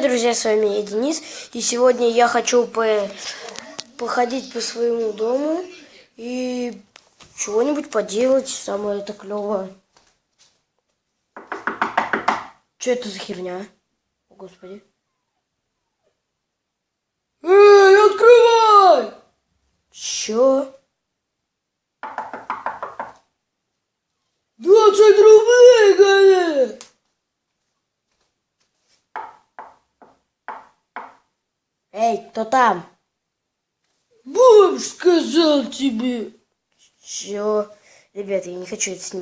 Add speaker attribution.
Speaker 1: Друзья, с вами я, Денис, и сегодня я хочу походить по своему дому и чего-нибудь поделать, самое это клевое. Что это за херня? О, Господи. Эй, открывай! Чё? 20 рублей, горе! Эй, кто там? Бомж сказал тебе. Чё? Ребята, я не хочу это снимать.